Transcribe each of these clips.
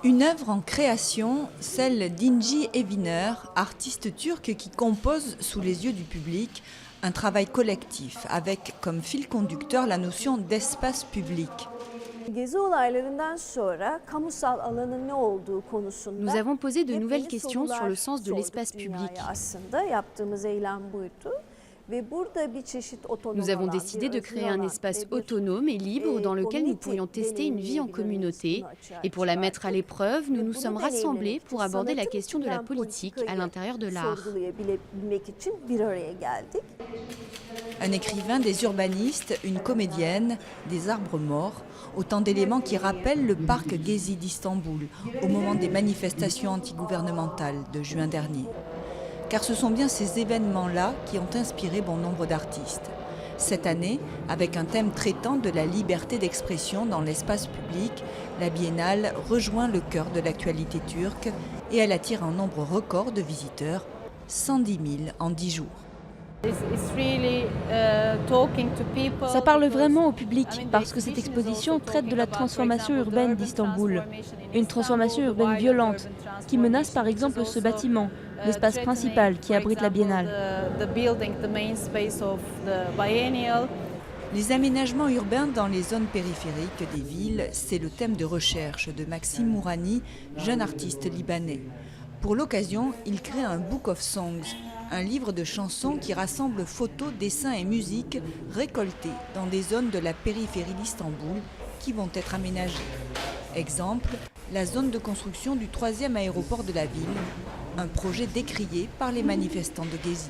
Une œuvre en création, celle d'Inci Eviner, artiste turc qui compose sous les yeux du public un travail collectif avec comme fil conducteur la notion d'espace public. Nous avons posé de nouvelles questions sur le sens de l'espace public. Nous avons décidé de créer un espace autonome et libre dans lequel nous pourrions tester une vie en communauté. Et pour la mettre à l'épreuve, nous nous sommes rassemblés pour aborder la question de la politique à l'intérieur de l'art. Un écrivain, des urbanistes, une comédienne, des arbres morts, autant d'éléments qui rappellent le parc Gezi d'Istanbul au moment des manifestations antigouvernementales de juin dernier. Car ce sont bien ces événements-là qui ont inspiré bon nombre d'artistes. Cette année, avec un thème traitant de la liberté d'expression dans l'espace public, la Biennale rejoint le cœur de l'actualité turque et elle attire un nombre record de visiteurs, 110 000 en 10 jours. Ça parle vraiment au public parce que cette exposition traite de la transformation urbaine d'Istanbul. Une transformation urbaine violente qui menace par exemple ce bâtiment, l'espace principal qui abrite la Biennale. Les aménagements urbains dans les zones périphériques des villes, c'est le thème de recherche de Maxime Mourani, jeune artiste libanais. Pour l'occasion, il crée un Book of Songs, un livre de chansons qui rassemble photos, dessins et musiques récoltés dans des zones de la périphérie d'Istanbul qui vont être aménagées. Exemple, la zone de construction du 3e aéroport de la ville, un projet décrié par les manifestants de Gezi.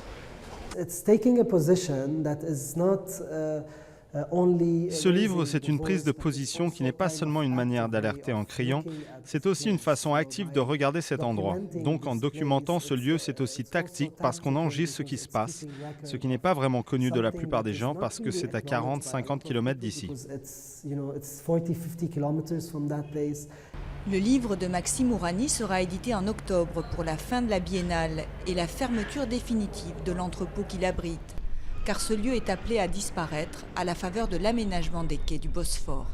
Ce livre, c'est une prise de position qui n'est pas seulement une manière d'alerter en criant, c'est aussi une façon active de regarder cet endroit. Donc en documentant ce lieu, c'est aussi tactique parce qu'on enregistre ce qui se passe, ce qui n'est pas vraiment connu de la plupart des gens parce que c'est à 40-50 km d'ici. Le livre de Maxime Mourani sera édité en octobre pour la fin de la Biennale et la fermeture définitive de l'entrepôt qui l'abrite, car ce lieu est appelé à disparaître à la faveur de l'aménagement des quais du Bosphore.